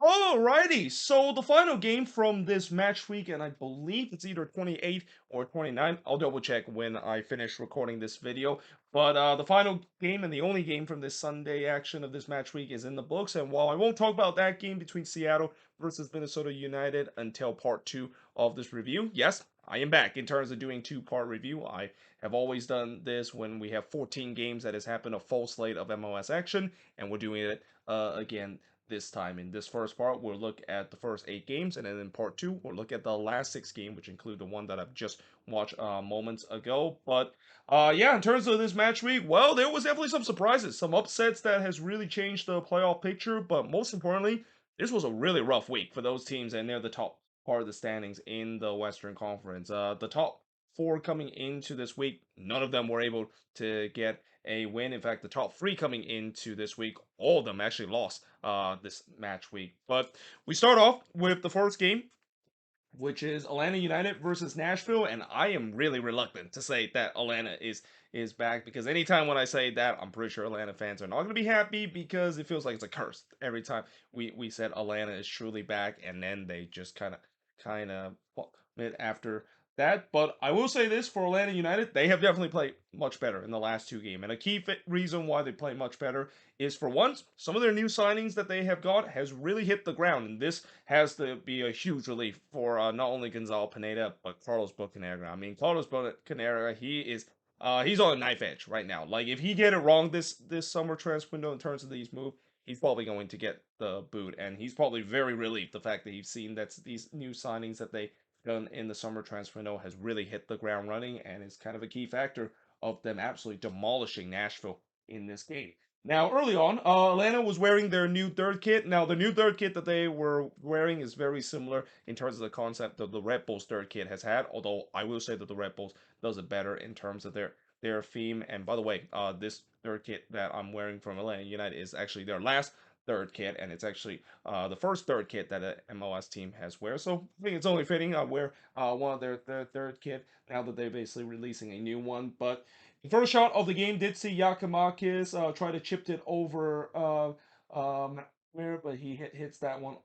Alrighty, so the final game from this match week, and I believe it's either 28 or 29. I'll double check when I finish recording this video. But the final game and the only game from this Sunday action of this match week is in the books. And while I won't talk about that game between Seattle versus Minnesota United until part two of this review, yes, I am back in terms of doing two-part review. I have always done this when we have 14 games that has happened, a full slate of MLS action, and we're doing it again this time. In this first part, we'll look at the first 8 games, and then in part two, we'll look at the last 6 games, which include the one that I've just watched moments ago. But yeah, in terms of this match week, well, there was definitely some surprises, some upsets that has really changed the playoff picture. But most importantly, this was a really rough week for those teams, and they're the top part of the standings in the Western Conference. The top four coming into this week, none of them were able to get a win. In fact, the top three coming into this week, all of them actually lost this match week. But we start off with the first game, which is Atlanta United versus Nashville, and I am really reluctant to say that Atlanta is back because anytime when I say that, I'm pretty sure Atlanta fans are not going to be happy because it feels like it's a curse every time we said Atlanta is truly back, and then they just kind of after that. But I will say this for Atlanta United, they have definitely played much better in the last 2 games, and a key reason why they play much better is for once, some of their new signings that they have got has really hit the ground, and this has to be a huge relief for not only Gonzalo Pineda but Carlos Bocanegra. I mean, Carlos Bocanegra, he's on a knife edge right now. Like if he get it wrong this summer transfer window in terms of these moves, he's probably going to get the boot, and he's probably very relieved the fact that he's seen that these new signings that they done in the summer transfer window has really hit the ground running and is kind of a key factor of them absolutely demolishing Nashville in this game. Now, early on, Atlanta was wearing their new third kit. Now, the new third kit that they were wearing is very similar in terms of the concept that the Red Bulls third kit has had. Although I will say that the Red Bulls does it better in terms of their theme. And by the way, this third kit that I'm wearing from Atlanta United is actually their last third kit, and it's actually the first third kit that an MLS team has wear. So I think it's only fitting I wear one of their third kit now that they're basically releasing a new one. But the first shot of the game did see Yakimakis try to chip it over but he hits that one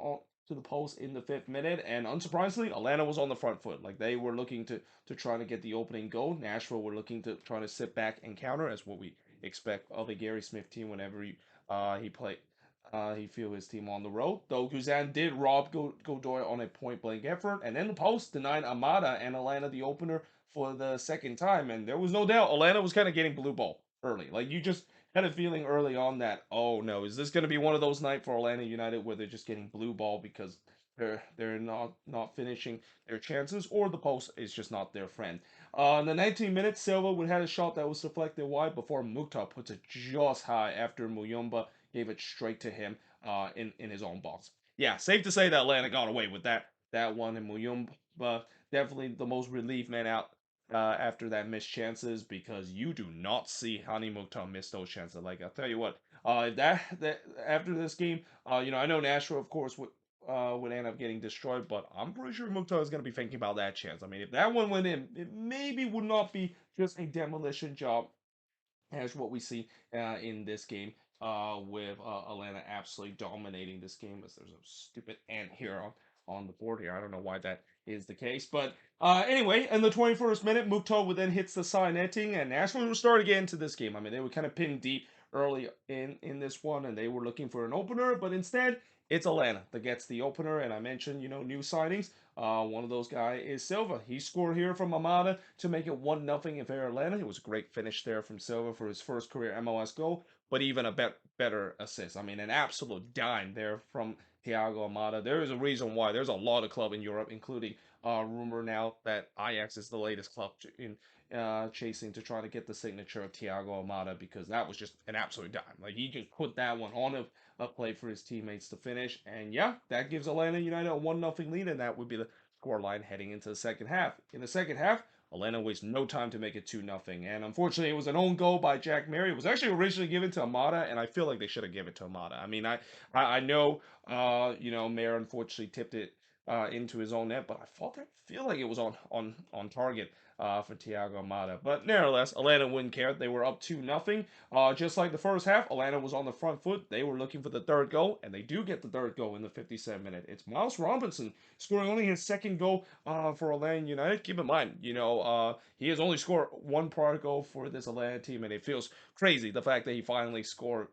to the post in the 5th minute. And unsurprisingly, Atlanta was on the front foot. Like they were looking to try to get the opening goal. Nashville were looking to try to sit back and counter, as what we expect of a Gary Smith team whenever he play. He feel his team on the road. Though Guzan did rob Godoy on a point blank effort, and then the post denied Amada and Atlanta the opener for the second time. And there was no doubt Atlanta was kind of getting blue ball early. Like you just had a feeling early on that, oh no, is this going to be one of those nights for Atlanta United where they're just getting blue ball because they're not finishing their chances, or the post is just not their friend. In the 19 minutes, Silva would had a shot that was deflected wide before Mukhtar puts it just high after Muyumba gave it straight to him in his own box. Yeah, safe to say that Atlanta got away with that one, and Muyumba definitely the most relief man out after that missed chances, because you do not see Hani Mukhtar miss those chances. Like I'll tell you what, that after this game, I know Nashville of course would end up getting destroyed, but I'm pretty sure Mukhtar is going to be thinking about that chance. I mean, if that one went in, it maybe would not be just a demolition job as what we see in this game, with Atlanta absolutely dominating this game. As there's a stupid ant here on the board here. I don't know why that is the case. But anyway, in the 21st minute, Mukhtar would then hits the side netting, and Nashville will start again to this game. I mean, they were kind of pinned deep early in this one, and they were looking for an opener, but instead, it's Atlanta that gets the opener. And I mentioned, new signings. One of those guys is Silva. He scored here from Amada to make it 1-0 in favor of Atlanta. It was a great finish there from Silva for his first career MLS goal, but even a better assist. I mean, an absolute dime there from Thiago Amada. There is a reason why there's a lot of club in Europe, including rumor now that Ajax is the latest club in chasing to try to get the signature of Thiago Amada, because that was just an absolute dime. Like he just put that one on a play for his teammates to finish. And yeah, that gives Atlanta United a 1-0 lead, and that would be the scoreline heading into the second half. In the second half, Atlanta wastes no time to make it 2-0. And unfortunately, it was an own goal by Jack Mary. It was actually originally given to Amada, and I feel like they should have given it to Amada. I mean, I know, Mayer unfortunately tipped it into his own net, but I feel like it was on target for Thiago Almada. But nevertheless, Atlanta wouldn't care. They were up 2-0. Just like the first half, Atlanta was on the front foot. They were looking for the third goal, and they do get the third goal in the 57th minute. It's Miles Robinson scoring only his second goal for Atlanta United. Keep in mind, he has only scored one prior goal for this Atlanta team, and it feels crazy the fact that he finally scored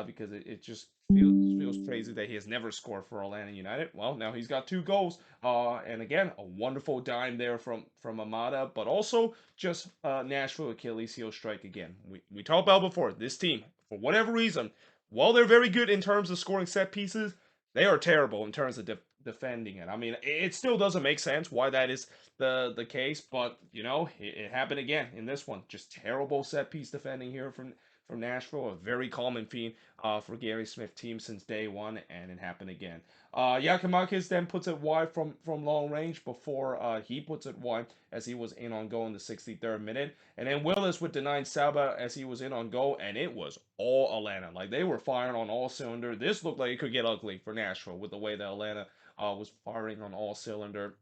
because it just feels crazy that he has never scored for Atlanta United. Well, now he's got two goals, and again, a wonderful dime there from Amada, but also just Nashville Achilles heel strike again. We talked about before, this team, for whatever reason, while they're very good in terms of scoring set pieces, they are terrible in terms of defending it. I mean, it still doesn't make sense why that is the case, but it happened again in this one. Just terrible set piece defending here from Nashville, a very common theme for Gary Smith team since day one, and it happened again. Yakimakis then puts it wide from long range before he puts it wide as he was in on goal in the 63rd minute. And then Willis would deny Saba as he was in on goal, and it was all Atlanta. Like, they were firing on all cylinders. This looked like it could get ugly for Nashville with the way that Atlanta was firing on all cylinder.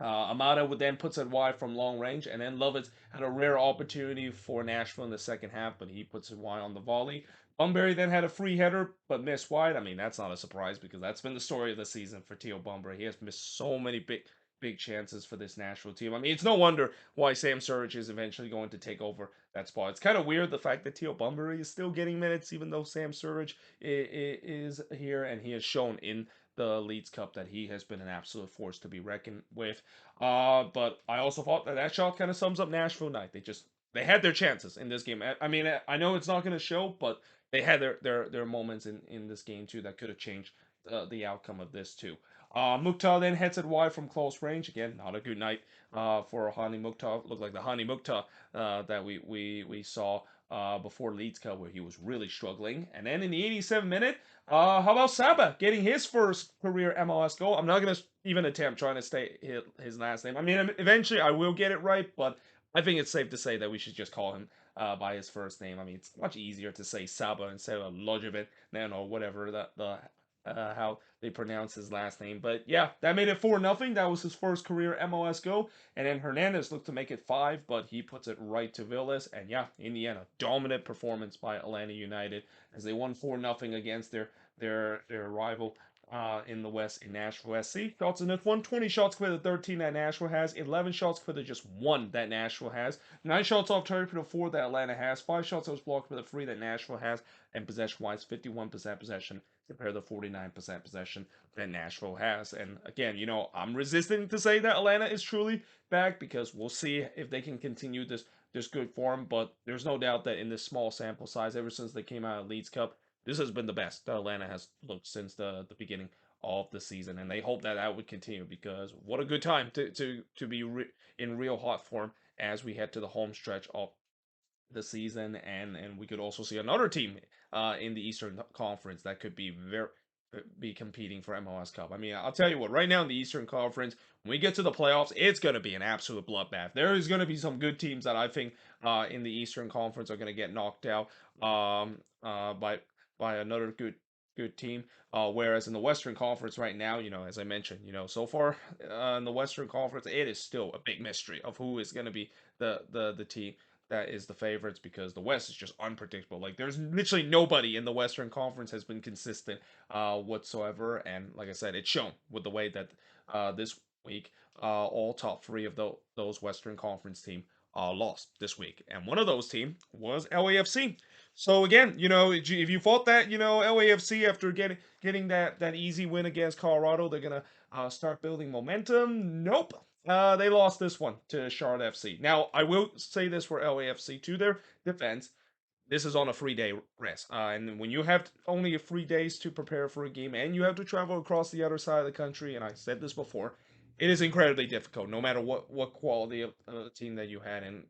Amada would then puts it wide from long range, and then Lovitz had a rare opportunity for Nashville in the second half, but he puts it wide on the volley. Bunbury then had a free header, but missed wide. I mean, that's not a surprise because that's been the story of the season for Teal Bunbury. He has missed so many big chances for this Nashville team. I mean, it's no wonder why Sam Surridge is eventually going to take over that spot. It's kind of weird the fact that Teal Bunbury is still getting minutes, even though Sam Surridge is here, and he has shown in the Leeds Cup that he has been an absolute force to be reckoned with. But I also thought that shot kind of sums up Nashville night. They had their chances in this game. I mean, I know it's not going to show, but they had their moments in this game too that could have changed the outcome of this too. Mukhtar then heads it wide from close range. Again, not a good night for Hani Mukhtar. Looked like the Hani Mukhtar that we saw before Leeds Cup, where he was really struggling. And then in the 87th minute, how about Saba getting his first career MLS goal? I'm not going to even attempt trying to say his last name. I mean, eventually I will get it right, but I think it's safe to say that we should just call him by his first name. I mean, it's much easier to say Saba instead of Lojevit, or whatever how they pronounce his last name. But yeah, that made it 4-0. That was his first career MLS goal. And then Hernandez looked to make it 5, but he puts it right to Villas. And yeah, in the end, a dominant performance by Atlanta United as they won 4-0 against their rival in the West in Nashville SC. Shots in this one, 20 shots for the 13 that Nashville has, 11 shots for the just 1 that Nashville has, 9 shots off target for the 4 that Atlanta has, 5 shots that was blocked for the 3 that Nashville has, and possession-wise, 51% possession compared to 49% possession that Nashville has. And again, I'm resisting to say that Atlanta is truly back because we'll see if they can continue this good form, but there's no doubt that in this small sample size, ever since they came out of Leeds Cup, this has been the best that Atlanta has looked since the beginning of the season, and they hope that would continue because what a good time to be in real hot form as we head to the home stretch of the season, and we could also see another team in the Eastern Conference that could be competing for MLS Cup. I mean, I'll tell you what, right now in the Eastern Conference, when we get to the playoffs, it's going to be an absolute bloodbath. There is going to be some good teams that I think in the Eastern Conference are going to get knocked out by another good team. Whereas in the Western Conference right now, as I mentioned, so far in the Western Conference, it is still a big mystery of who is going to be the team that is the favorites because the West is just unpredictable. Like there's literally nobody in the Western Conference has been consistent whatsoever, and like I said, it's shown with the way that this week all top 3 of those Western Conference team lost this week, and one of those team was LAFC. So again, if you thought that LAFC after getting that easy win against Colorado, they're gonna start building momentum. Nope. They lost this one to Charlotte FC. Now, I will say this for LAFC to their defense. This is on a 3-day rest. And when you have only 3 days to prepare for a game and you have to travel across the other side of the country, and I said this before, it is incredibly difficult no matter what quality of team that you had. And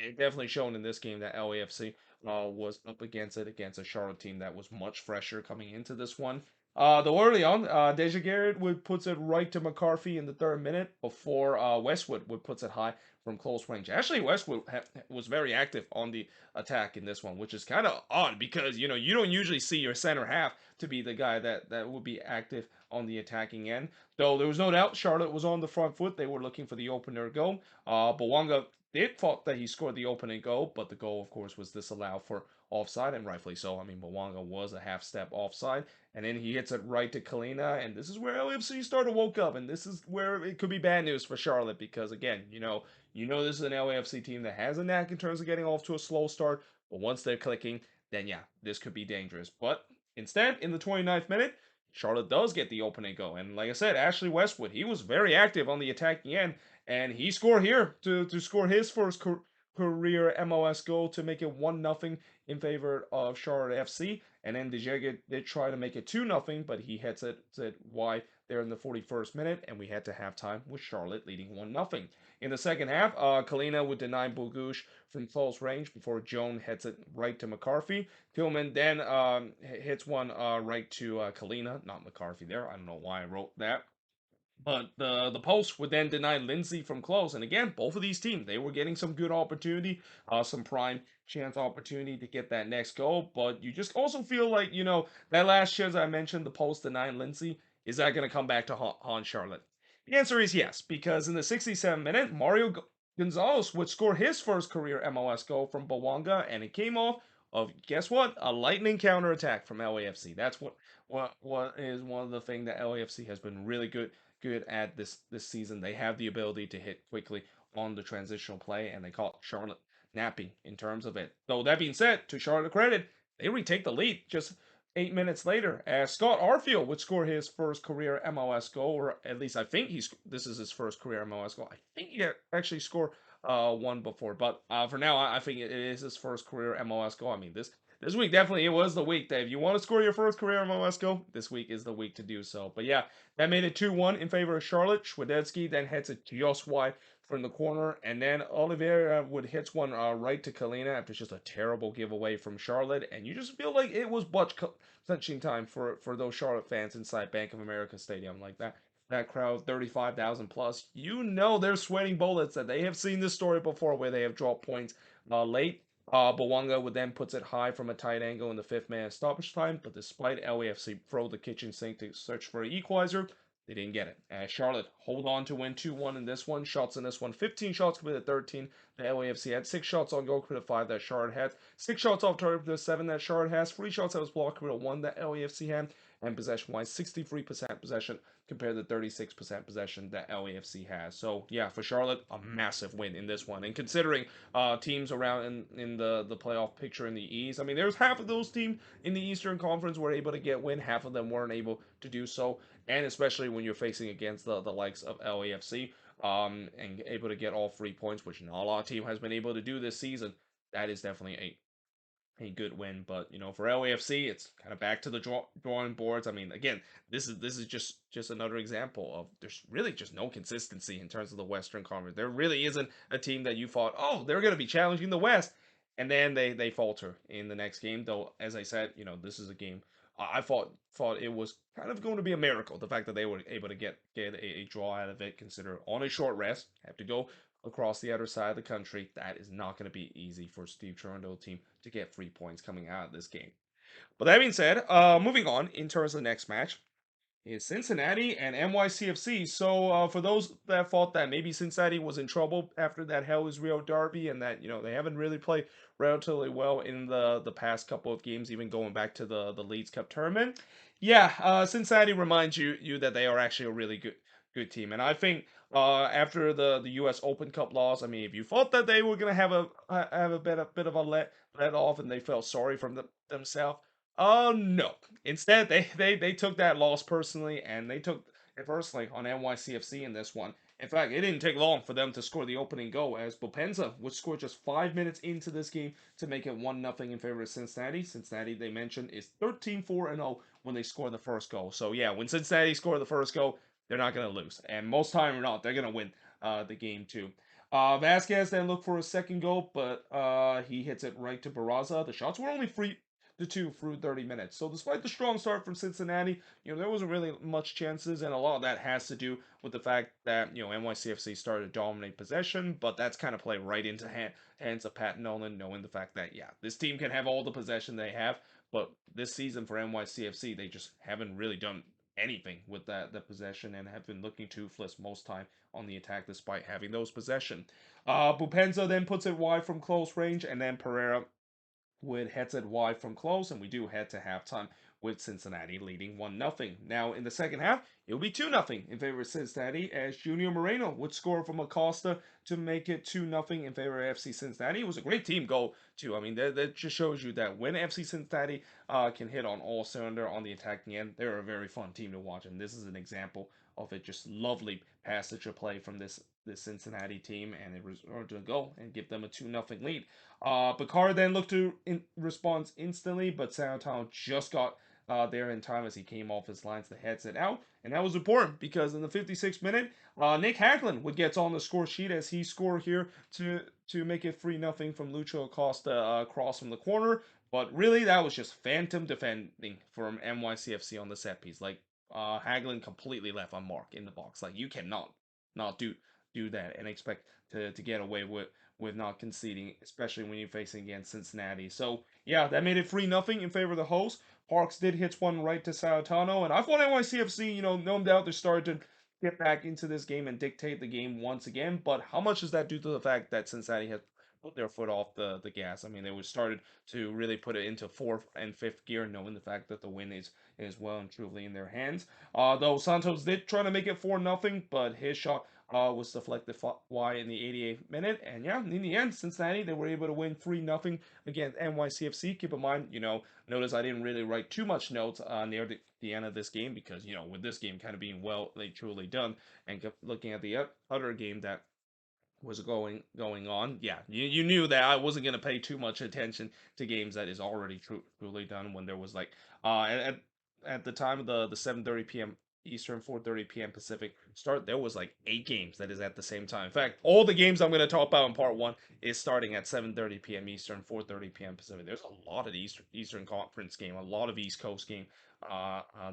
it definitely shown in this game that LAFC was up against a Charlotte team that was much fresher coming into this one. Though early on, Deja Garrett would puts it right to McCarthy in the 3rd minute before Westwood would puts it high from close range. Actually, Westwood was very active on the attack in this one, which is kind of odd because you don't usually see your center half to be the guy that would be active on the attacking end. Though there was no doubt Charlotte was on the front foot. They were looking for the opener goal. Bawanga did thought that he scored the opening goal, but the goal, of course, was disallowed for offside, and rightfully so. I mean, Bawanga was a half step offside, and then he hits it right to Kalina, and this is where LAFC started to woke up, and this is where it could be bad news for Charlotte because again, this is an LAFC team that has a knack in terms of getting off to a slow start, but once they're clicking, then yeah, this could be dangerous. But instead, in the 29th minute, Charlotte does get the opening goal, and like I said, Ashley Westwood, he was very active on the attacking end, and he scored here to score his first career MLS goal to make it 1-0 in favor of Charlotte FC. And then De did try to make it 2-0, but he hits it wide there in the 41st minute, and we had to halftime with Charlotte leading 1-0. In the second half, Kalina would deny Bogush from close range before Joan hits it right to McCarthy. Tillman then hits one right to Kalina, not McCarthy there. I don't know why I wrote that. But the post would then deny Lindsay from close. And again, both of these teams, they were getting some good opportunity, some prime chance opportunity to get that next goal. But you just also feel like, that last chance I mentioned, the post denying Lindsay, is that going to come back to haunt Charlotte? The answer is yes, because in the 67th minute, Mario Gonzalez would score his first career MLS goal from Bawanga, and it came off of, guess what? A lightning counterattack from LAFC. That's what is one of the things that LAFC has been really good at this season. They have the ability to hit quickly on the transitional play, and they caught Charlotte napping in terms of it. Though that being said, to Charlotte credit, they retake the lead just 8 minutes later, as Scott Arfield would score his first career MLS goal, or at least I think this is his first career MLS goal. I think he actually scored one before, but for now, I think it is his first career MLS goal. I mean, this week definitely it was the week that if you want to score your first career MLS goal, this week is the week to do so. But yeah, that made it 2-1 in favor of Charlotte. Schwadetsky then hits it just wide from the corner, and then Oliveira would hit one right to Kalina after just a terrible giveaway from Charlotte, and you just feel like it was butt clenching time for those Charlotte fans inside Bank of America Stadium like that. That crowd, 35,000 plus, they're sweating bullets that they have seen this story before where they have dropped points late. Bawanga would then puts it high from a tight angle in the fifth man stoppage time, but despite LAFC throw the kitchen sink to search for an equalizer, they didn't get it. Charlotte hold on to win 2-1 in this one. Shots in this one, 15 shots committed, 13 the LAFC had, 6 shots on goal committed, 5 that Charlotte had, 6 shots off target committed, 7 that Charlotte has, 3 shots that was blocked committed, 1 that LAFC had, and possession-wise, 63% possession compared to 36% possession that LAFC has. So yeah, for Charlotte, a massive win in this one. And considering teams around in the playoff picture in the East, I mean, there's half of those teams in the Eastern Conference were able to get win, half of them weren't able to do so, and especially when you're facing against the likes of LAFC, and able to get all 3 points, which not a lot of team has been able to do this season. That is definitely a good win. But for LAFC, it's kind of back to the drawing boards. I mean, again, this is just another example of there's really just no consistency in terms of the Western Conference. There really isn't a team that you thought, oh, they're going to be challenging the West, and then they falter in the next game. Though, as I said, this is a game I thought it was kind of going to be a miracle. The fact that they were able to get a draw out of it, consider on a short rest, have to go across the other side of the country. That is not going to be easy for Steve Toronto team to get 3 points coming out of this game. But that being said, moving on in terms of the next match is Cincinnati and NYCFC. So for those that thought that maybe Cincinnati was in trouble after that Hell is Real derby and that they haven't really played relatively well in the past couple of games, even going back to the Leeds Cup tournament. Yeah, Cincinnati reminds you that they are actually a really good team, and I think after the U.S. Open Cup loss, I mean, if you thought that they were gonna have a bit of a let off and they felt sorry from themselves, oh no. Instead, they took that loss personally, and they took it personally on NYCFC in this one. In fact, it didn't take long for them to score the opening goal, as Bopenza would score just 5 minutes into this game to make it 1-0 in favor of Cincinnati. Cincinnati, they mentioned, is 13-4-0 when they score the first goal. So yeah, when Cincinnati score the first goal, they're not going to lose. And most time or not, they're going to win the game too. Vasquez then looked for a second goal, but he hits it right to Barraza. The shots were only to 2 through 30 minutes. So despite the strong start from Cincinnati, there wasn't really much chances, and a lot of that has to do with the fact that NYCFC started to dominate possession, but that's kind of played right into hands of Pat Nolan, knowing the fact that this team can have all the possession they have, but this season for NYCFC they just haven't really done anything with the possession and have been looking toothless most time on the attack despite having those possession. Bupenza then puts it wide from close range, and then Pereira would heads it wide from close, and we do head to halftime with Cincinnati leading 1-0. Now, in the second half, it will be 2-0 in favor of Cincinnati as Junior Moreno would score from Acosta to make it 2-0 in favor of FC Cincinnati. It was a great team goal, too. I mean, that just shows you that when FC Cincinnati can hit on all cylinder on the attacking end, they're a very fun team to watch, and this is an example of it. Just lovely passage of play from this Cincinnati team, and it was to go and give them a 2-0 lead. Bakar then looked to respond instantly, but Sanatano just got there in time as he came off his lines to heads it out. And that was important because in the 56th minute, Nick Hagland would get on the score sheet as he scored here to make it 3-0 from Lucho Acosta across from the corner. But really, that was just phantom defending from NYCFC on the set piece. Like, Hagland completely left on mark in the box. Like, you cannot not do that and expect to get away with not conceding, especially when you're facing against Cincinnati. So yeah, that made it 3-0 in favor of the host. Parks did hit one right to Sautano, and I thought NYCFC, no doubt they started to get back into this game and dictate the game once again. But how much does that due to the fact that Cincinnati has put their foot off the gas? I mean, they were started to really put it into fourth and fifth gear, knowing the fact that the win is well and truly in their hands. Though Santos did try to make it 4-0, but his shot was deflected wide in the 88th minute. And yeah, in the end, Cincinnati, they were able to win 3-0 against NYCFC. Keep in mind, notice I didn't really write too much notes near the end of this game because, with this game kind of being well, like, truly done, and looking at the other game that was going on, yeah, you knew that I wasn't going to pay too much attention to games that is already truly done when there was like at the time of the 7:30 p.m. Eastern, 4:30 p.m. Pacific start, there was like 8 games that is at the same time. In fact, all the games I'm going to talk about in part 1 is starting at 7:30 p.m. Eastern, 4:30 p.m. Pacific. There's a lot of Eastern Conference game, a lot of East Coast game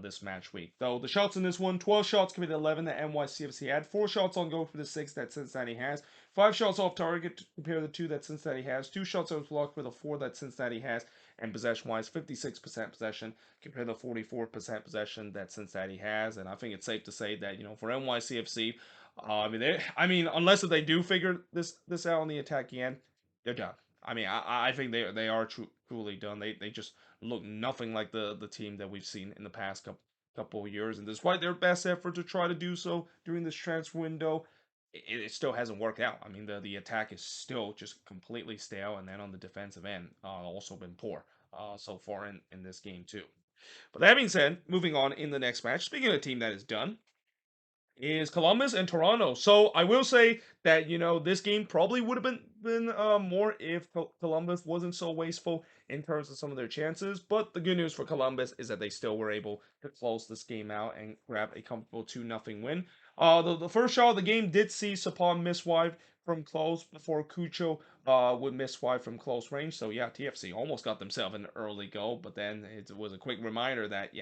this match week. Though the shots in this one, 12 shots committed, 11 that NYCFC had, 4 shots on goal for the 6 that Cincinnati has, 5 shots off target to compare the 2 that Cincinnati has, 2 shots out of block for the 4 that Cincinnati has, and possession-wise, 56% possession compared to 44% possession that Cincinnati has. And I think it's safe to say that, for NYCFC, unless if they do figure this out on the attacking end, they're done. I mean, I think they are truly done. They just look nothing like the team that we've seen in the past couple of years. And despite their best effort to try to do so during this transfer window, it still hasn't worked out. I mean, the attack is still just completely stale, and then on the defensive end, also been poor so far in this game too. But that being said, moving on in the next match, speaking of a team that is done, is Columbus and Toronto. So I will say that this game probably would have been more if Columbus wasn't so wasteful in terms of some of their chances. But the good news for Columbus is that they still were able to close this game out and grab a comfortable 2-0 win. The first shot of the game did see Sapon miss wide from close before Cucho would miss wide from close range. So yeah, TFC almost got themselves an early goal, but then it was a quick reminder that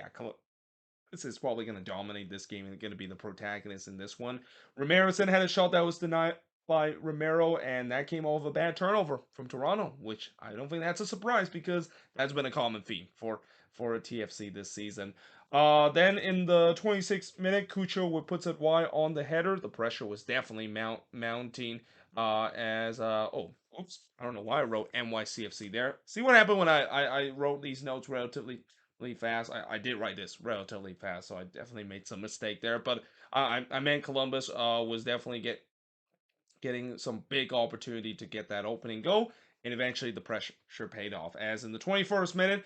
this is probably going to dominate this game and going to be the protagonist in this one. Ramirez then had a shot that was denied by Romero, and that came off a bad turnover from Toronto, which I don't think that's a surprise because that's been a common theme for a TFC this season. Then in the 26th minute, Cucho would puts it wide on the header. The pressure was definitely mounting oops, I don't know why I wrote NYCFC there. See what happened when I wrote these notes relatively fast. I did write this relatively fast, so I definitely made some mistake there. But I meant Columbus was definitely getting some big opportunity to get that opening goal, and eventually the pressure paid off. As in the 21st minute,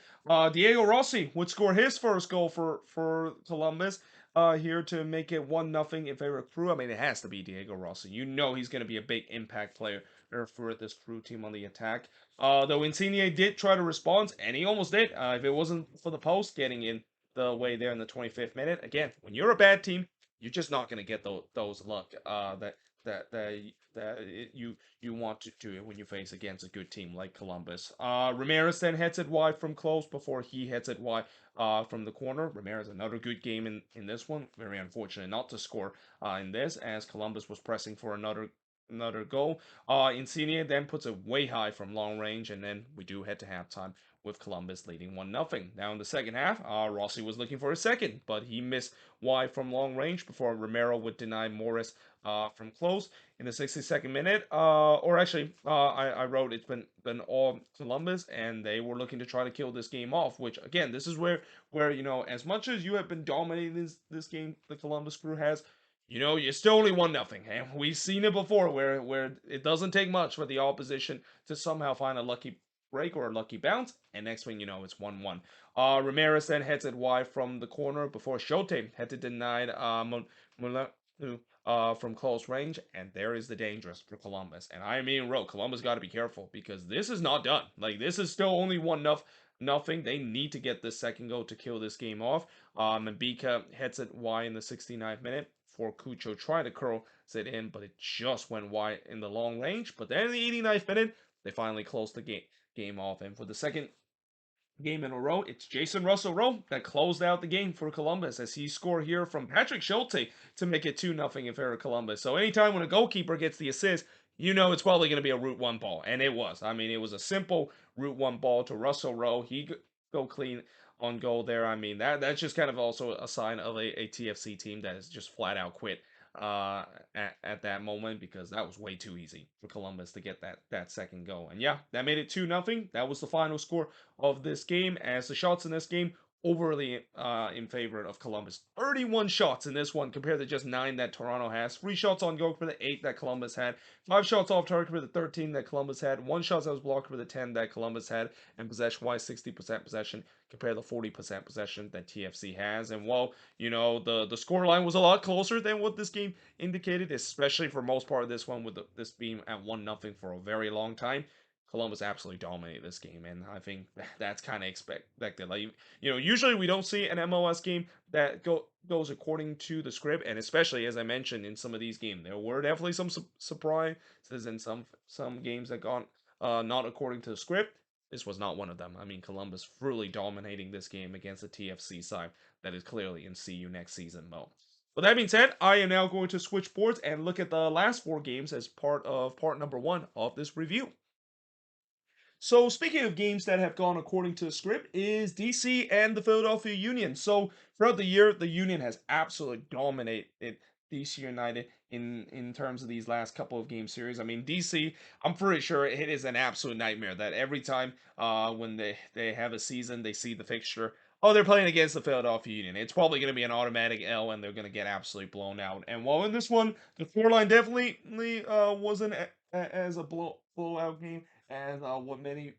Diego Rossi would score his first goal for Columbus here to make it 1-0 in favor of Crew. I mean, it has to be Diego Rossi. He's going to be a big impact player for this Crew team on the attack. Though Insigne did try to respond, and he almost did. If it wasn't for the post getting in the way there in the 25th minute, again, when you're a bad team, you're just not going to get those luck that you want to do when you face against a good team like Columbus. Ramirez then hits it wide from close before he hits it wide from the corner. Ramirez another good game in this one. Very unfortunate not to score in this as Columbus was pressing for another goal. Insigne then puts it way high from long range, and then we do head to halftime with Columbus leading 1-0. Now in the second half, Rossi was looking for a second, but he missed wide from long range before Romero would deny Morris from close in the 62nd minute. Or actually, I wrote it's been all Columbus, and they were looking to try to kill this game off. Which again, this is where as much as you have been dominating this game, the Columbus crew has. You're still only 1-0, and we've seen it before where it doesn't take much for the opposition to somehow find a lucky break or a lucky bounce, and next thing you know, it's 1-1. Ramirez then heads it wide from the corner before Shote had to deny from close range, and there is the dangerous for Columbus. And I mean, Columbus got to be careful because this is not done. Like this is still only 1-0. They need to get this second goal to kill this game off. Mbika hits it wide in the 69th minute for Cucho tried to curl it in, but it just went wide in the long range. But then in the 89th minute, they finally closed the game off. And for the second game in a row, it's Jason Russell Rowe that closed out the game for Columbus as he scored here from Patrick Schulte to make it 2-0 in favor of Columbus. So anytime when a goalkeeper gets the assist, it's probably going to be a Route 1 ball. And it was. I mean, it was a simple Route 1 ball to Russell Rowe. He go clean on goal there. I mean, that's just kind of also a sign of a TFC team that has just flat out quit at that moment because that was way too easy for Columbus to get that second goal. And yeah, that made it 2-0. That was the final score of this game as the shots in this game overly in favor of Columbus. 31 shots in this one compared to just 9 that Toronto has. 3 shots on goal for the 8 that Columbus had. 5 shots off target for the 13 that Columbus had. 1 shot that was blocked for the 10 that Columbus had. And possession-wise, 60% possession compared to 40% possession that TFC has. And while, the score line was a lot closer than what this game indicated, especially for most part of this one with this being at 1-0 for a very long time. Columbus absolutely dominated this game, and I think that's kind of expected. Like, usually we don't see an MLS game that goes according to the script, and especially as I mentioned in some of these games, there were definitely some surprises in some games that gone not according to the script. This was not one of them. I mean, Columbus really dominating this game against the TFC side that is clearly in see you next season mode. With that being said, I am now going to switch boards and look at the last 4 games as part number 1 of this review. So speaking of games that have gone according to the script is DC and the Philadelphia Union. So throughout the year, the Union has absolutely dominated DC United in terms of these last couple of game series. I mean, DC, I'm pretty sure it is an absolute nightmare that every time when they have a season, they see the fixture. Oh, they're playing against the Philadelphia Union. It's probably going to be an automatic L, and they're going to get absolutely blown out. And while in this one, the scoreline definitely wasn't as a blowout game as what many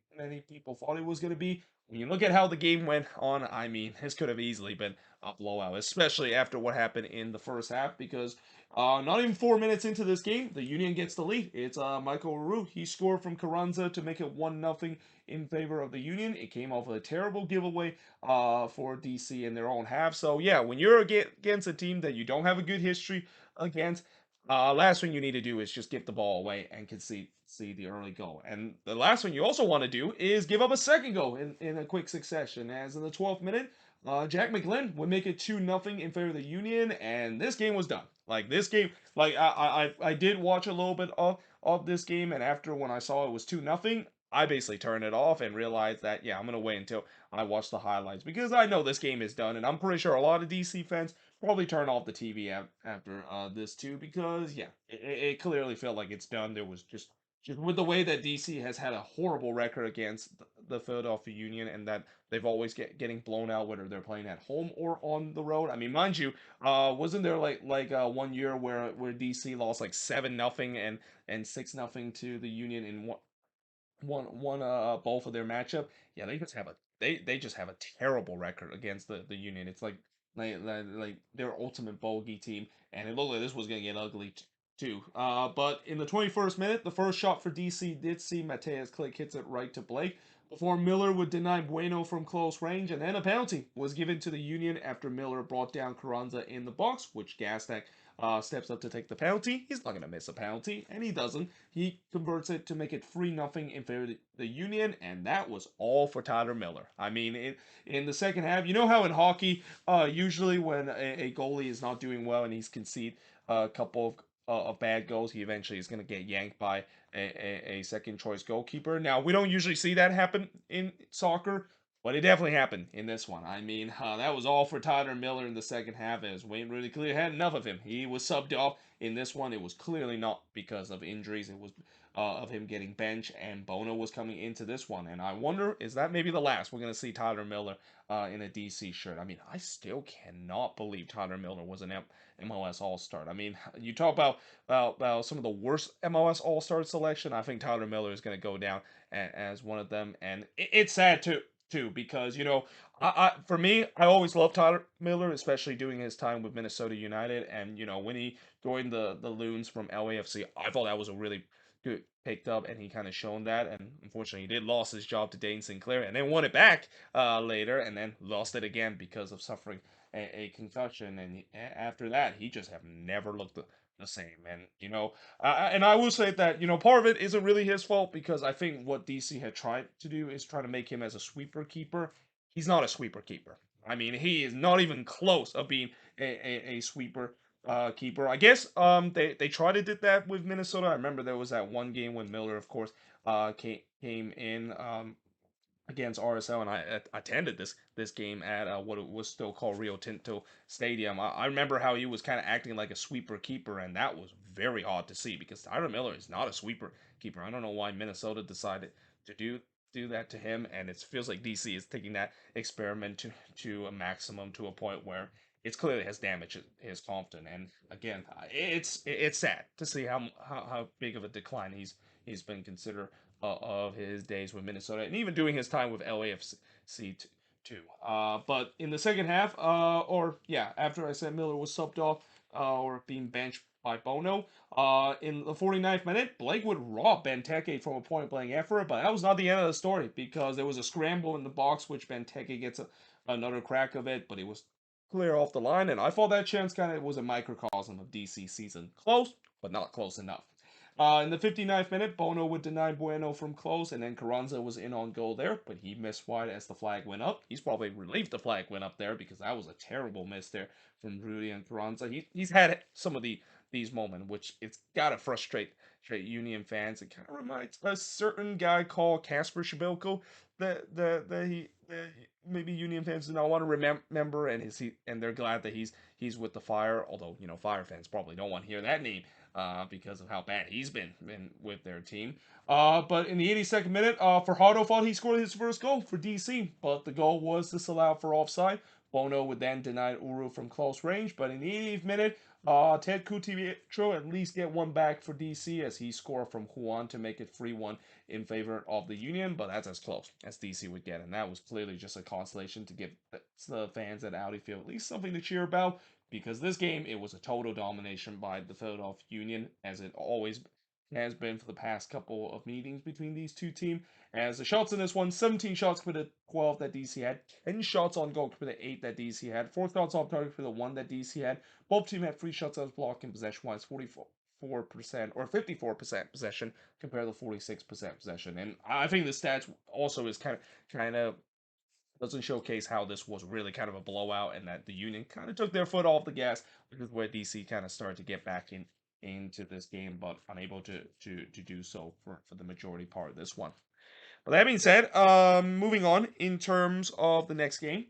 people thought it was going to be. When you look at how the game went on, I mean, this could have easily been a blowout, especially after what happened in the first half, because not even 4 minutes into this game, the Union gets the lead. It's Michael Roux. He scored from Carranza to make it 1-0 in favor of the Union. It came off with a terrible giveaway for DC in their own half. So yeah, when you're against a team that you don't have a good history against, last thing you need to do is just give the ball away and concede the early goal. And the last thing you also want to do is give up a second goal in a quick succession. As in the 12th minute, Jack McGlynn would make it 2-0 in favor of the Union, and this game was done. Like this game, like I did watch a little bit of this game, and after when I saw it was 2-0, I basically turned it off and realized that yeah, I'm gonna wait until I watch the highlights because I know this game is done, and I'm pretty sure a lot of DC fans probably turn off the TV after this too because yeah, it clearly felt like it's done. There was just with the way that DC has had a horrible record against the Philadelphia Union and that they've always getting blown out whether they're playing at home or on the road. I mean, mind you, wasn't there like 1 year where DC lost like 7-0 and 6-0 to the Union in one both of their matchup? Yeah, they just have a terrible record against the Union. It's like their ultimate bogey team, and it looked like this was gonna get ugly too. But in the 21st minute, the first shot for DC did see Mateus Click hits it right to Blake. before Miller would deny Bueno from close range, and then a penalty was given to the Union after Miller brought down Carranza in the box, which Gastek steps up to take the penalty. He's not going to miss a penalty, and he doesn't. He converts it to make it 3-0 in favor of the Union, and that was all for Tyler Miller. I mean, in the second half, you know how in hockey, usually when a goalie is not doing well and he's conceded a couple of bad goals, he eventually is going to get yanked by a second choice goalkeeper. Now, we don't usually see that happen in soccer, but it definitely happened in this one. I mean, that was all for Tyler Miller in the second half, as Wayne really clearly had enough of him. He was subbed off in this one. It was clearly not because of injuries. It was of him getting benched, and Bono was coming into this one. And I wonder, is that maybe the last we're going to see Tyler Miller in a DC shirt? I mean, I still cannot believe Tyler Miller was an MLS All-Star. I mean, you talk about some of the worst MLS All-Star selection. I think Tyler Miller is going to go down as one of them, and it's sad too because for me, I always loved Tyler Miller, especially doing his time with Minnesota United, and when he joined the Loons from LAFC, I thought that was a really good picked up, and he kind of shown that, and unfortunately he did lost his job to Dane Sinclair and then won it back later, and then lost it again because of suffering a concussion, and after that he just have never looked the same. And and I will say that part of it isn't really his fault, because I think what DC had tried to do is try to make him as a sweeper keeper. He's not a sweeper keeper. I mean, he is not even close of being a sweeper keeper. I guess they tried to do that with Minnesota. I remember there was that one game when Miller, of course, came in against RSL, and I attended this game at what it was still called Rio Tinto Stadium. I remember how he was kind of acting like a sweeper keeper, and that was very odd to see, because Tyler Miller is not a sweeper keeper. I don't know why Minnesota decided to do that to him, and it feels like DC is taking that experiment to a maximum, to a point where it's clearly has damaged his confidence. And again, it's sad to see how big of a decline he's been considered of his days with Minnesota, and even doing his time with LAFC too. But in the second half, or yeah, after I said Miller was subbed off or being benched by Bono, in the 49th minute, Blake would rob Benteke from a point blank effort, but that was not the end of the story, because there was a scramble in the box, which Benteke gets another crack of it, but it was clear off the line, and I thought that chance kind of was a microcosm of DC season. Close, but not close enough. In the 59th minute, Bono would deny Bueno from close, and then Carranza was in on goal there, but he missed wide as the flag went up. He's probably relieved the flag went up there, because that was a terrible miss there from Rudy and Carranza. He's had some of these moments, which it's gotta frustrate Union fans. It kind of reminds a certain guy called Casper Shabilko that maybe Union fans do not want to remember, and they're glad that he's with the Fire. Although Fire fans probably don't want to hear that name because of how bad he's been with their team. But in the 82nd minute, Fajardo thought he scored his first goal for DC, but the goal was disallowed for offside. Bono would then deny Uru from close range, but in the 80th minute, Ted Coutinho at least get one back for DC, as he scored from Juan to make it 3-1 in favor of the Union, but that's as close as DC would get, and that was clearly just a consolation to give the fans at Audi Field at least something to cheer about, because this game, it was a total domination by the Philadelphia Union, as it always has been for the past couple of meetings between these two teams. As the shots in this one, 17 shots for the 12 that DC had, 10 shots on goal for the 8 that DC had, 4 shots off target for the 1 that DC had. Both teams had 3 shots out of block, and possession-wise, 44% or 54% possession compared to 46% possession. And I think the stats also is kind of doesn't showcase how this was really kind of a blowout, and that the Union kind of took their foot off the gas, which is where DC kind of started to get back into this game, but unable to do so for the majority part of this one. But that being said, moving on in terms of the next game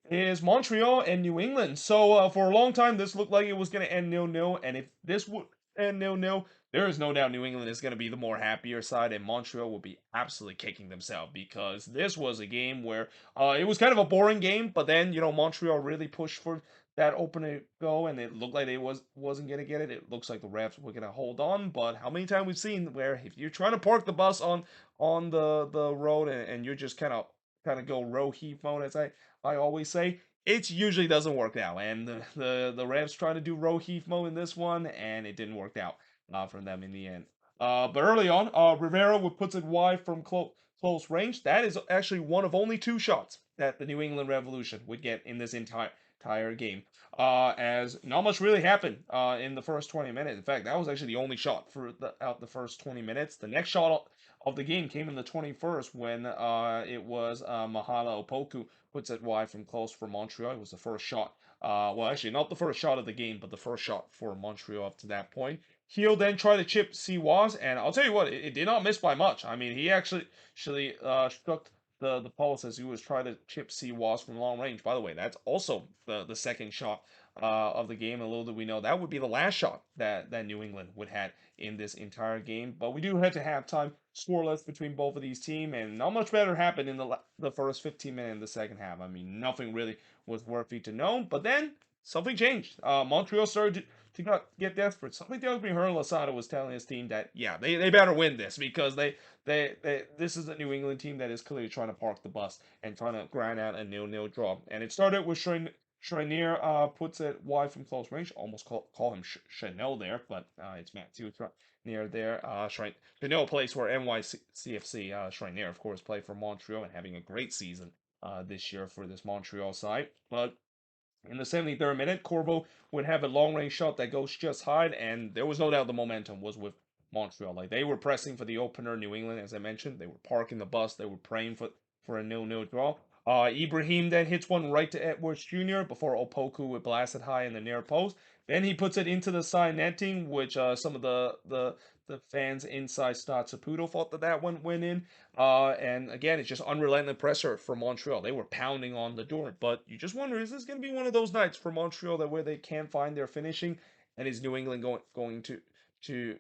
is Montreal and New England. So for a long time, this looked like it was going to end 0-0, and if this would end 0-0, there is no doubt New England is going to be the more happier side, and Montreal will be absolutely kicking themselves, because this was a game where it was kind of a boring game, but then Montreal really pushed for that opening goal, and it looked like they wasn't going to get it. It looks like the refs were going to hold on, but how many times we've seen where if you're trying to park the bus on the road, and you're just kind of go row heave mode, as I always say, it usually doesn't work out. And the Rams trying to do row heave mode in this one, and it didn't work out for them in the end. But early on, Rivera would puts it wide from close close range. That is actually one of only 2 shots that the New England Revolution would get in this entire game. As not much really happened in the first 20 minutes. In fact, that was actually the only shot for out the first 20 minutes. The next shot of the game came in the 21st when it was Mahala Opoku puts it wide from close for Montreal. It was the first shot. Well, actually, not the first shot of the game, but the first shot for Montreal up to that point. He'll then try to chip Siwas, and I'll tell you what, it did not miss by much. I mean, he actually struck the post as he was trying to chip Siwas from long range. By the way, that's also the second shot of the game. A little did we know that would be the last shot that New England would have in this entire game. But we do head to halftime, scoreless between both of these teams, and not much better happened in the first 15 minutes in the second half. I mean, nothing really was worthy to know. But then something changed. Montreal started to get desperate. Something tells me Hernan Losada was telling his team that, yeah, they better win this because this is a New England team that is clearly trying to park the bus and trying to grind out a 0-0 draw. And it started with Shrinier puts it wide from close range. Almost call him Chanel there, but it's Matthew near there. Chanel plays for NYCFC. Shrinier, of course, played for Montreal and having a great season this year for this Montreal side. But in the 73rd minute, Corvo would have a long range shot that goes just high, and there was no doubt the momentum was with Montreal. Like they were pressing for the opener. New England, as I mentioned, they were parking the bus. They were praying for a 0-0 draw. Ibrahim then hits one right to Edwards Jr. before Opoku would blast it high in the near post. Then he puts it into the side netting, which some of the fans inside Stade Saputo thought that one went in. And again, it's just unrelenting pressure for Montreal. They were pounding on the door, but you just wonder, is this going to be one of those nights for Montreal that where they can't find their finishing, and is New England going to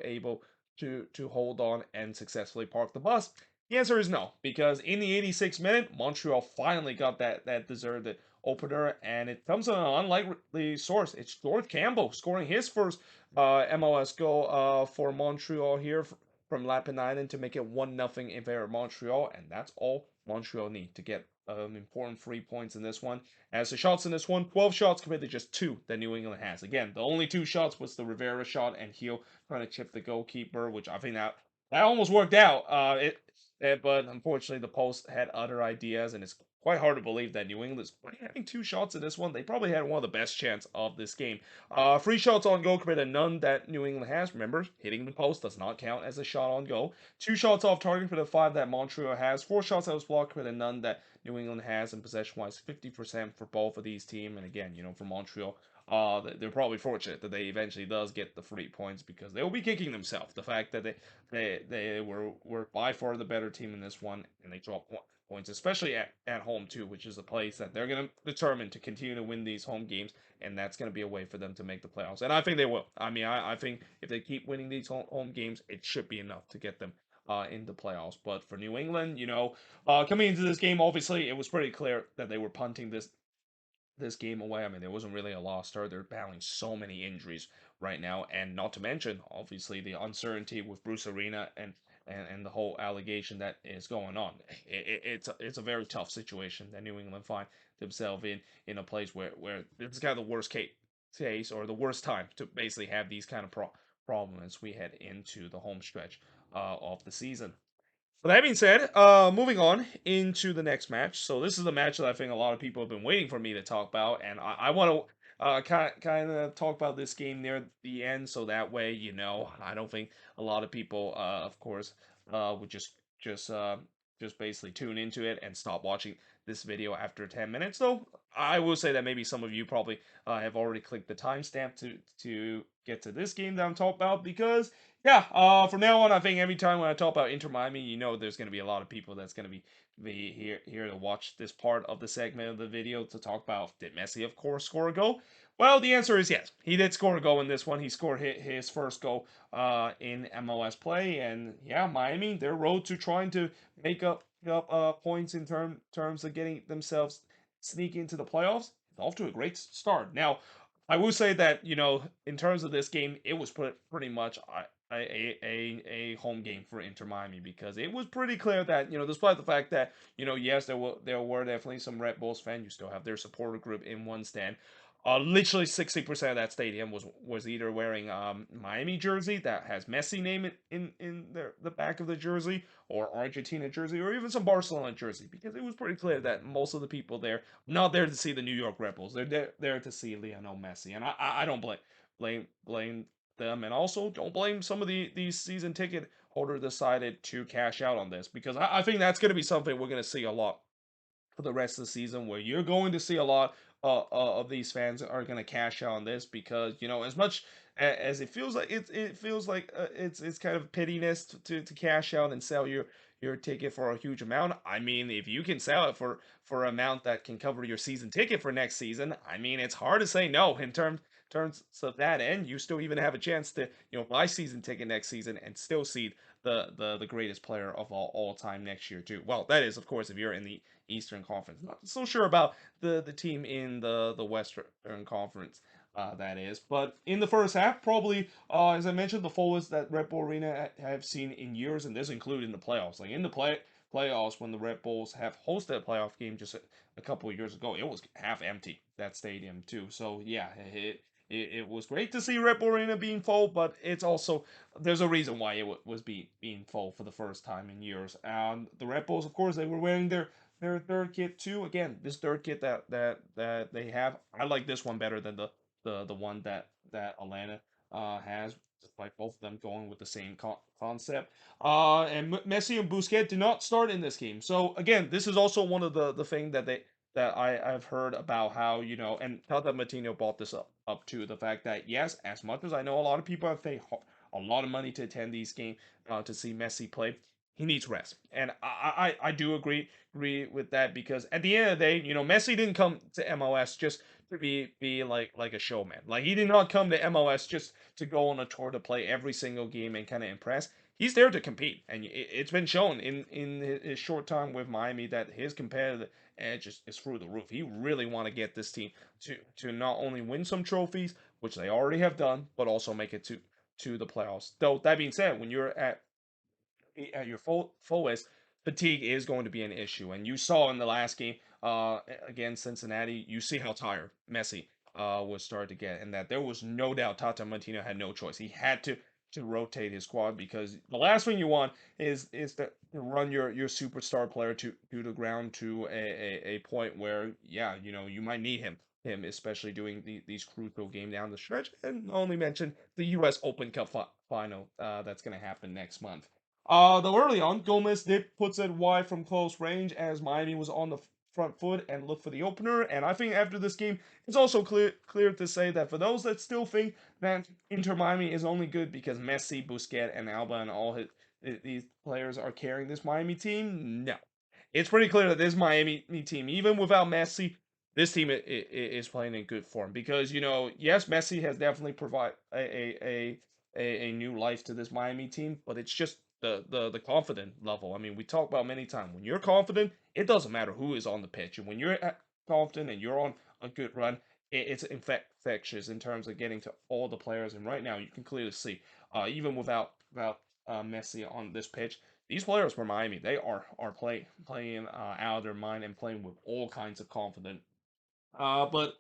able to hold on and successfully park the bus? The answer is no, because in the 86th minute, Montreal finally got that deserved opener, and it comes from an unlikely source. It's George Campbell scoring his first MLS goal for Montreal here from Lapinainen to make it 1-0 in favor of Montreal, and that's all Montreal need to get important 3 points in this one. As the shots in this one, 12 shots compared to just 2 that New England has. Again, the only 2 shots was the Rivera shot and Heel trying to chip the goalkeeper, which I think that almost worked out. But unfortunately, the Post had other ideas, and it's quite hard to believe that New England's having 2 shots in this one. They probably had one of the best chances of this game. 3 shots on goal compared to none that New England has. Remember, hitting the post does not count as a shot on goal. 2 shots off target for the 5 that Montreal has. 4 shots that was blocked compared to none that New England has. And possession-wise, 50% for both of these teams. And again, for Montreal, they're probably fortunate that they eventually does get the 3 points because they will be kicking themselves. The fact that they were by far the better team in this one, and they dropped points, especially at home too, which is a place that they're going to determine to continue to win these home games, and that's going to be a way for them to make the playoffs. And I think they will. I mean, I think if they keep winning these home games, it should be enough to get them in the playoffs. But for New England, coming into this game, obviously it was pretty clear that they were punting this game away. I mean, there wasn't really a lost start. They're battling so many injuries right now, and not to mention, obviously, the uncertainty with Bruce Arena and the whole allegation that is going on. It's a very tough situation that New England find themselves in a place where it's kind of the worst case or the worst time to basically have these kind of problems as we head into the home stretch of the season. With that being said, moving on into the next match. So this is the match that I think a lot of people have been waiting for me to talk about, and I want to kind of talk about this game near the end, so that way, I don't think a lot of people, of course, would just basically tune into it and stop watching this video after 10 minutes. So I will say that maybe some of you probably have already clicked the timestamp to get to this game that I'm talking about because yeah, from now on, I think every time when I talk about Inter Miami, there's going to be a lot of people that's going to be here to watch this part of the segment of the video to talk about, did Messi, of course, score a goal? Well, the answer is yes. He did score a goal in this one. He scored his first goal in MLS play. And yeah, Miami, their road to trying to make up points in terms of getting themselves sneak into the playoffs, off to a great start. Now, I will say that, in terms of this game, it was pretty much a home game for Inter Miami because it was pretty clear that, despite the fact that, yes, there were definitely some Red Bulls fans. You still have their supporter group in one stand. Literally 60% of that stadium was either wearing Miami jersey that has Messi name in the back of the jersey, or Argentina jersey, or even some Barcelona jersey, because it was pretty clear that most of the people there not there to see the New York Red Bulls. They're there to see Lionel Messi, and I don't blame them, and also don't blame some of these season ticket holders decided to cash out on this, because I think that's going to be something we're going to see a lot for the rest of the season, where you're going to see a lot of these fans are going to cash out on this, because as much as it feels like it feels like it's kind of pittiness to cash out and sell your ticket for a huge amount. I mean, if you can sell it for an amount that can cover your season ticket for next season, I mean, it's hard to say no in terms of that. And you still even have a chance to buy season ticket next season and still see the greatest player of all time next year too. Well, that is, of course, if you're in the Eastern Conference. Not so sure about the team in the Western Conference. That is, but in the first half, probably as I mentioned, the fullest that Red Bull Arena have seen in years, and this included in the playoffs. Like in the playoffs, when the Red Bulls have hosted a playoff game just a couple of years ago, it was half empty, that stadium too. So yeah, it was great to see Red Bull Arena being full, but it's also there's a reason why it was being full for the first time in years. The Red Bulls, of course, they were wearing their third kit too. Again, this third kit that they have, I like this one better than the one that Atlanta has, despite both of them going with the same concept. And Messi and Busquets did not start in this game. So again, this is also one of the thing that I've heard about, how and Tata Martino brought this up to the fact that, yes, as much as I know a lot of people have paid a lot of money to attend these games to see Messi play, he needs rest, and I do agree with that, because at the end of the day, Messi didn't come to MLS just to be like a showman. Like, he did not come to MLS just to go on a tour to play every single game and kind of impress. He's there to compete, and it's been shown in his short time with Miami that his competitive edge is through the roof. He really want to get this team to not only win some trophies, which they already have done, but also make it to the playoffs. Though that being said, when you're at your fullest, fatigue is going to be an issue. And you saw in the last game against Cincinnati, you see how tired Messi was starting to get, and that there was no doubt Tata Martino had no choice. He had to rotate his squad, because the last thing you want is to run your superstar player to the ground to a point where, yeah, you might need him, especially doing these crucial game down the stretch. And only mention the U.S. Open Cup final that's going to happen next month. Though early on, Gomez did puts it wide from close range as Miami was on the front foot and looked for the opener. And I think after this game, it's also clear to say that for those that still think that Inter Miami is only good because Messi, Busquets, and Alba and all these players are carrying this Miami team, no. It's pretty clear that this Miami team, even without Messi, this team is playing in good form, because yes, Messi has definitely provided a new life to this Miami team, but it's just the confident level. I mean, we talk about many times, when you're confident, it doesn't matter who is on the pitch, and when you're confident and you're on a good run, it's infectious in terms of getting to all the players. And right now, you can clearly see, even without Messi on this pitch, these players for Miami, they are playing out of their mind and playing with all kinds of confidence. But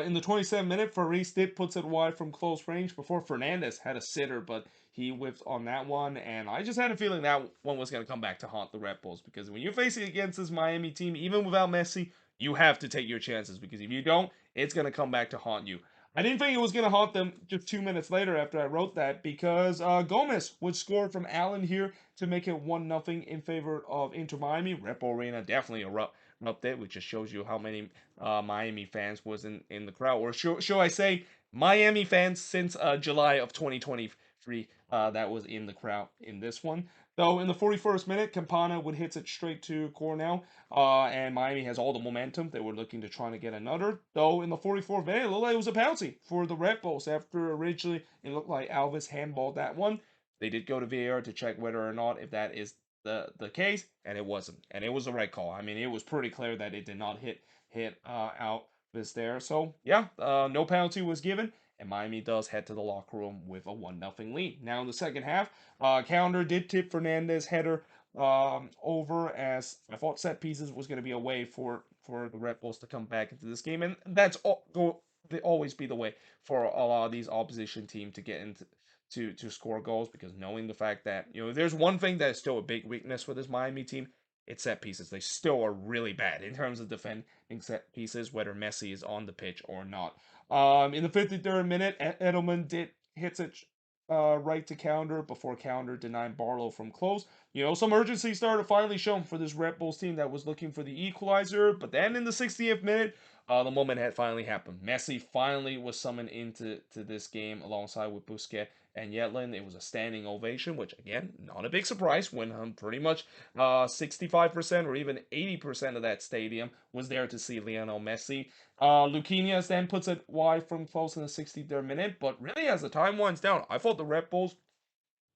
in the 27th minute, Faris did puts it wide from close range before Fernandez had a sitter, but he whipped on that one. And I just had a feeling that one was going to come back to haunt the Red Bulls, because when you're facing against this Miami team, even without Messi, you have to take your chances, because if you don't, it's going to come back to haunt you. I didn't think it was going to haunt them just 2 minutes later after I wrote that, because Gomez would score from Allen here to make it 1-0 in favor of Inter Miami. Red Bull Arena definitely erupted, which just shows you how many Miami fans was in the crowd, or should I say, Miami fans since July of 2023 that was in the crowd in this one. Though in the 41st minute, Campana would hit it straight to Cornell, and Miami has all the momentum. They were looking to try to get another. Though in the 44th minute, it looked like it was a penalty for the Red Bulls, after originally it looked like Alves handballed that one. They did go to VAR to check whether or not if that is the case, and it wasn't, and it was a right call. I mean, it was pretty clear that it did not hit out this there. So yeah, no penalty was given, and Miami does head to the locker room with a 1-0 lead. Now in the second half, Calendar did tip Fernandez header over, as I thought set pieces was going to be a way for the Red Bulls to come back into this game, and that's all they always be the way for a lot of these opposition team to get into to score goals, because knowing the fact that, there's one thing that is still a big weakness for this Miami team, it's set pieces. They still are really bad in terms of defending set pieces, whether Messi is on the pitch or not. In the 53rd minute, Edelman did hits it right to counter before counter denying Barlow from close. Some urgency started finally shown for this Red Bulls team that was looking for the equalizer. But then in the 60th minute, the moment had finally happened. Messi finally was summoned into this game alongside with Busquets and Yedlin. It was a standing ovation, which again, not a big surprise when pretty much 65% or even 80% of that stadium was there to see Lionel Messi. Luquinhas then puts it wide from close in the 63rd minute, but really as the time winds down, I thought the Red Bulls,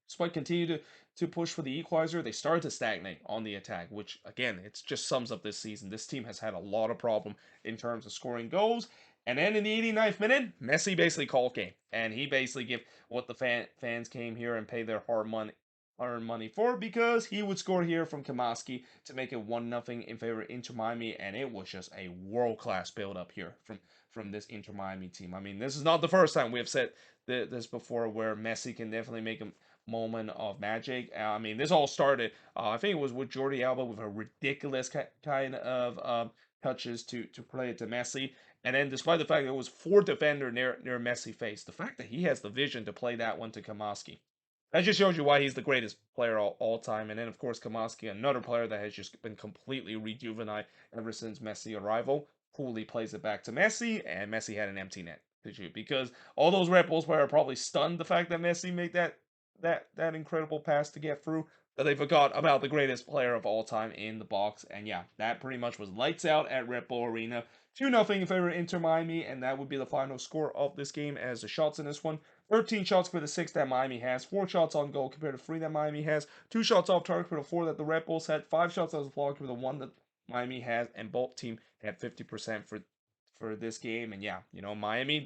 despite continue to push for the equalizer, they started to stagnate on the attack, which again, it just sums up this season. This team has had a lot of problem in terms of scoring goals. And then in the 89th minute, Messi basically called game, and he basically gave what the fans came here and paid their hard money for, because he would score here from Kamaski to make it 1-0 in favor of Inter Miami, and it was just a world class build up here from this Inter Miami team. I mean, this is not the first time we have said this before, where Messi can definitely make a moment of magic. I mean, this all started, I think it was with Jordi Alba with a ridiculous kind of touches to play it to Messi. And then, despite the fact that it was four defender near Messi face, the fact that he has the vision to play that one to Kamaski, that just shows you why he's the greatest player all time. And then, of course, Kamaski, another player that has just been completely rejuvenated ever since Messi arrival, coolly plays it back to Messi, and Messi had an empty net to shoot, because all those Red Bulls players are probably stunned the fact that Messi made that incredible pass to get through, that they forgot about the greatest player of all time in the box. And yeah, that pretty much was lights out at Red Bull Arena. 2-0 in favor of Inter Miami, and that would be the final score of this game. As the shots in this one, 13 shots for the 6 that Miami has, 4 shots on goal compared to 3 that Miami has, 2 shots off target for the 4 that the Red Bulls had, 5 shots as a block for the 1 that Miami has, and both teams had 50% for this game. And yeah, Miami,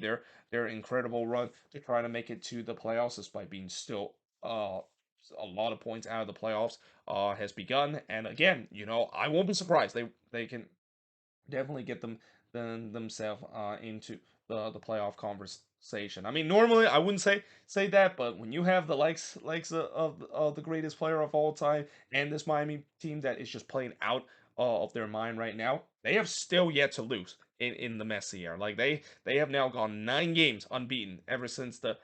their incredible run to try to make it to the playoffs, despite being still a lot of points out of the playoffs, has begun. And again, I won't be surprised they can definitely get themselves into the playoff conversation. I mean, normally I wouldn't say that, but when you have the likes of the greatest player of all time and this Miami team that is just playing out of their mind right now, they have still yet to lose in the Messi era. Like they have now gone 9 games unbeaten ever since the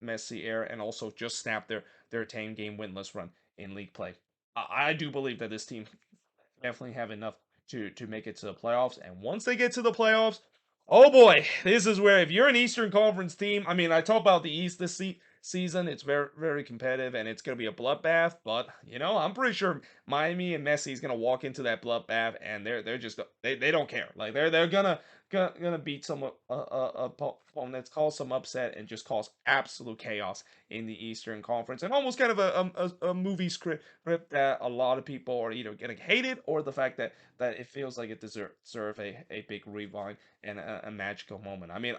Messi era, and also just snapped their 10-game winless run in league play. I do believe that this team definitely have enough to make it to the playoffs. And once they get to the playoffs, oh boy, this is where, if you're an Eastern Conference team, I mean, I talk about the East this season, it's very, very competitive and it's going to be a bloodbath. But I'm pretty sure Miami and Messi is going to walk into that bloodbath, and they're just they don't care. Like they're gonna beat some opponents, cause some upset, and just cause absolute chaos in the Eastern Conference, and almost kind of a movie script that a lot of people are either getting hated, or the fact that it feels like it deserve a big rewind and a magical moment. I mean,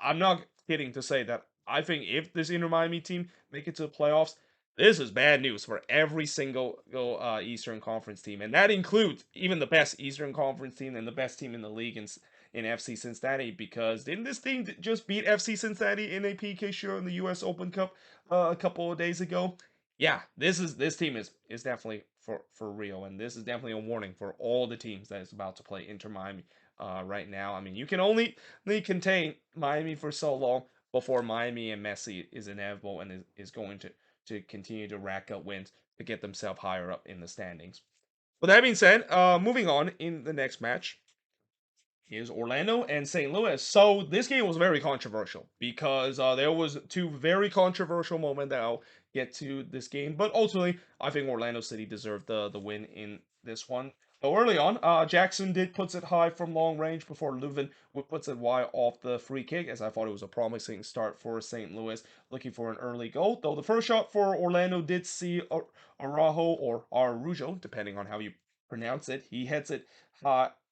I'm not kidding to say that I think if this Inter Miami team make it to the playoffs, this is bad news for every single Eastern Conference team, and that includes even the best Eastern Conference team and the best team in the league in FC Cincinnati. Because didn't this team just beat FC Cincinnati in a PK show in the U.S. Open Cup a couple of days ago? Yeah, this team is definitely for real, and this is definitely a warning for all the teams that is about to play Inter Miami right now. I mean, you can only contain Miami for so long before Miami and Messi is inevitable, and is going to continue to rack up wins to get themselves higher up in the standings. With that being said, moving on in the next match is Orlando and St. Louis. So this game was very controversial, because there was 2 very controversial moments that I'll get to this game. But ultimately, I think Orlando City deserved the win in this one. So early on, Jackson did puts it high from long range before Leuven puts it wide off the free kick, as I thought it was a promising start for St. Louis, looking for an early goal. Though the first shot for Orlando did see Araujo, or Arujo, depending on how you pronounce it. He heads it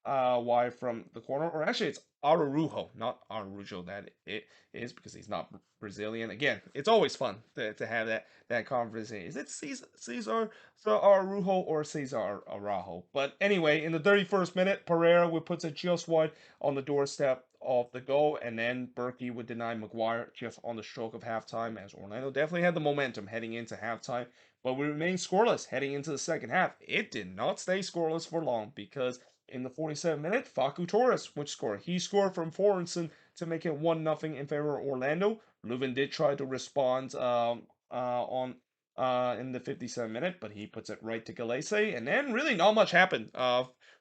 wide from the corner, or actually it's Araujo, not Araujo that it is because he's not Brazilian. Again, it's always fun to have that conversation. Is it Cesar Araujo or Cesar Araujo? But anyway, in the 31st minute, Pereira would puts it just wide on the doorstep of the goal, and then Berkey would deny Maguire just on the stroke of halftime, as Orlando definitely had the momentum heading into halftime. But we remained scoreless heading into the second half. It did not stay scoreless for long because in the 47th minute, Facu Torres would score. He scored from Forensen to make it 1-0 in favor of Orlando. Leuven did try to respond on in the 57th minute, but he puts it right to Galese, and then really not much happened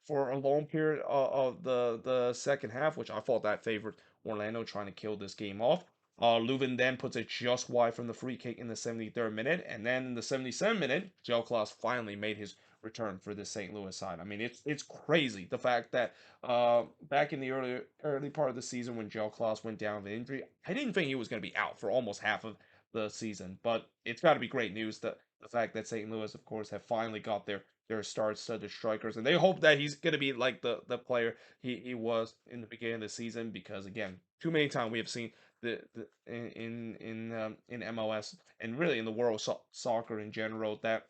for a long period of the second half, which I thought that favored Orlando trying to kill this game off. Leuven then puts it just wide from the free kick in the 73rd minute, and then in the 77th minute, Joe Klaus finally made his return for the St. Louis side. I mean, it's crazy the fact that back in the early part of the season when Joe Klaus went down with injury, I didn't think he was going to be out for almost half of the season. But it's got to be great news that the fact that St. Louis, of course, have finally got their star-studded strikers, and they hope that he's going to be like the player he was in the beginning of the season. Because again, too many times we have seen the in MLS and really in the world of soccer in general that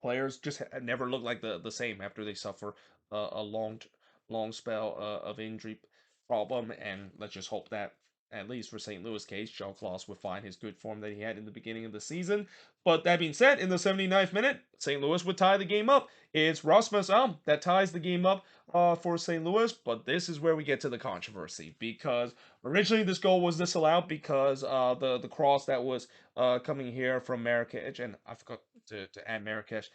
players just never look like the same after they suffer a long spell of injury problem. And let's just hope that at least for St. Louis case, Joe Klaus would find his good form that he had in the beginning of the season. But that being said, in the 79th minute, St. Louis would tie the game up. It's Rasmus Alm that ties the game up for St. Louis. But this is where we get to the controversy because originally this goal was disallowed because the cross that was coming here from Marrakech, and I forgot to add Marrakech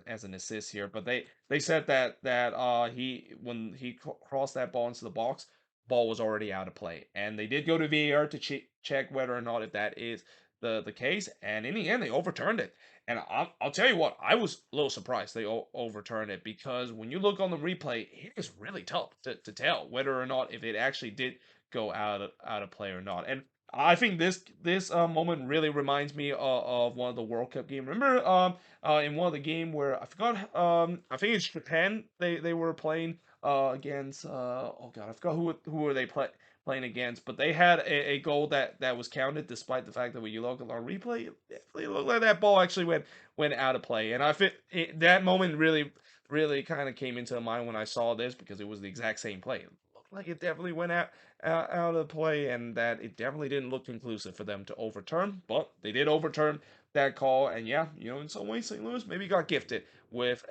as an assist here, but they said that he when he crossed that ball into the box, ball was already out of play, and they did go to VAR to check whether or not if that is the case, and in the end they overturned it. And I'll tell you what, I was a little surprised they overturned it because when you look on the replay, it is really tough to tell whether or not if it actually did go out of play or not. And I think this moment really reminds me of one of the World Cup game. Remember in one of the game where I forgot I think it's Japan they were playing against oh god I forgot who were they playing against, but they had a goal that was counted despite the fact that when you look at our replay, it definitely looked like that ball actually went out of play. And that moment really kind of came into mind when I saw this because it was the exact same play. It looked like it definitely went out of play, and that it definitely didn't look conclusive for them to overturn, but they did overturn that call. And yeah, in some ways, St. Louis maybe got gifted with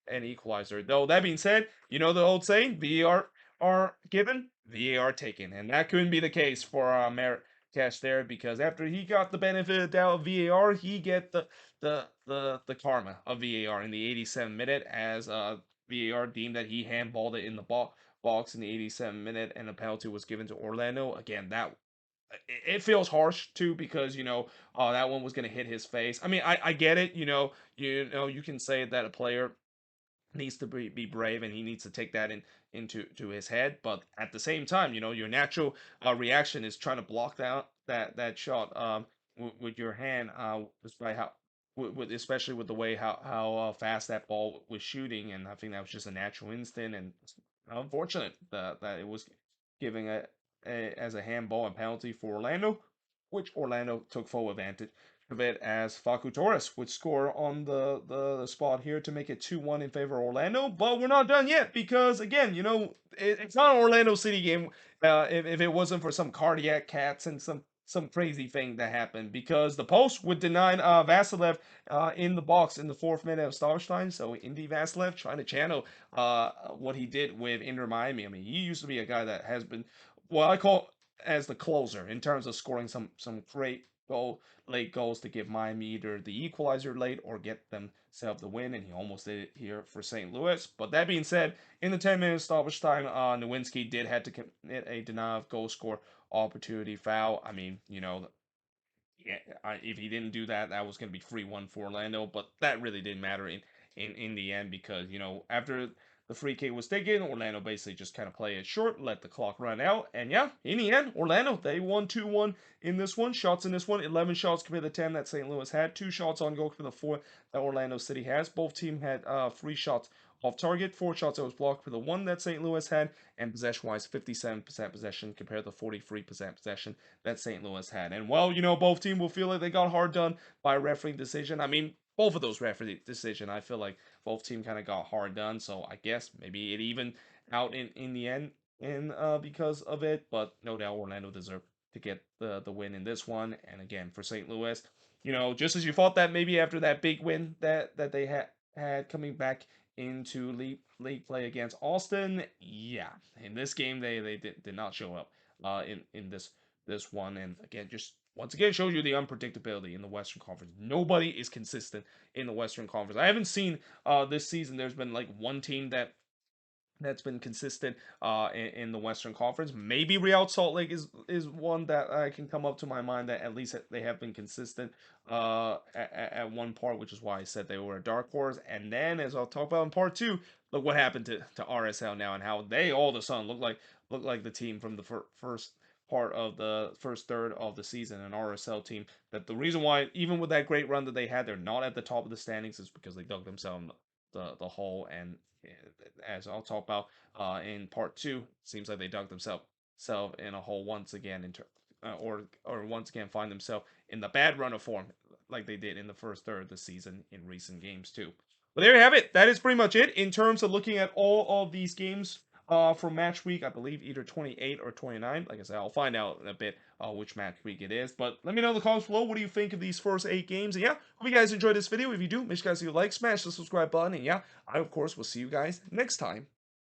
an equalizer. Though that being said, the old saying, VAR are given, VAR taken, and that couldn't be the case for Marrakesh there because after he got the benefit of the doubt of VAR, he get the karma of VAR in the 87th minute as VAR deemed that he handballed it in the box in the 87th minute, and a penalty was given to Orlando. Again, that it feels harsh too because that one was going to hit his face. I mean, I get it. You can say that a player needs to be brave and he needs to take that into his head, but at the same time, your natural reaction is trying to block that shot with your hand, despite how especially with the way how fast that ball was shooting. And I think that was just a natural instinct, and it's unfortunate that it was giving as a handball and penalty for Orlando, which Orlando took full advantage of it as Facu Torres would score on the spot here to make it 2-1 in favor of Orlando. But we're not done yet because, again, it's not an Orlando City game if it wasn't for some cardiac cats and some crazy thing that happened because the post would deny Vasilev in the box in the 4th minute of stoppage time. So Indy Vasilev trying to channel what he did with Inter Miami. I mean, he used to be a guy that has been what I call as the closer in terms of scoring some great late goals to give Miami either the equalizer late or get themselves the win, and he almost did it here for St. Louis. But that being said, in the 10-minute stoppage time, Nowinski did have to commit a denial of goal score opportunity foul. I mean, yeah, if he didn't do that, that was going to be 3-1 for Orlando, but that really didn't matter in the end because, after the free kick was taken, Orlando basically just kind of played it short, let the clock run out, and yeah, in the end, Orlando, they won 2-1 in this one. Shots in this one, 11 shots compared to 10 that St. Louis had, 2 shots on goal for the 4 that Orlando City has. Both teams had 3 shots off target, 4 shots that was blocked for the one that St. Louis had, and possession-wise, 57% possession compared to 43% possession that St. Louis had. And well, both teams will feel like they got hard done by a referee decision. I mean, both of those referee decision, I feel like both teams kind of got hard done. So I guess maybe it even out in the end, because of it. But no doubt Orlando deserved to get the win in this one. And again, for St. Louis, just as you thought that maybe after that big win that they had coming back into late play against Austin, yeah, in this game they did not show up in this one. And again, just once again shows you the unpredictability in the Western Conference. Nobody is consistent in the Western Conference. I haven't seen this season there's been like one team that's been consistent in the Western Conference. Maybe Real Salt Lake is one that I can come up to my mind that at least they have been consistent at one part, which is why I said they were a dark horse. And then, as I'll talk about in part two, look what happened to RSL now and how they all of a sudden look like the team from the first part of the first third of the season, an RSL team that the reason why even with that great run that they had, they're not at the top of the standings is because they dug themselves the hole. And as I'll talk about in part two, it seems like they dug themselves in a hole once again, or once again find themselves in the bad run of form like they did in the first third of the season in recent games too. But there you have it. That is pretty much it in terms of looking at all of these games for match week. I believe either 28 or 29. Like I said, I'll find out in a bit which match week it is. But let me know in the comments below. What do you think of these first 8 games? And yeah, hope you guys enjoyed this video. If you do, make sure you guys do like, smash the subscribe button. And yeah, I of course will see you guys next time.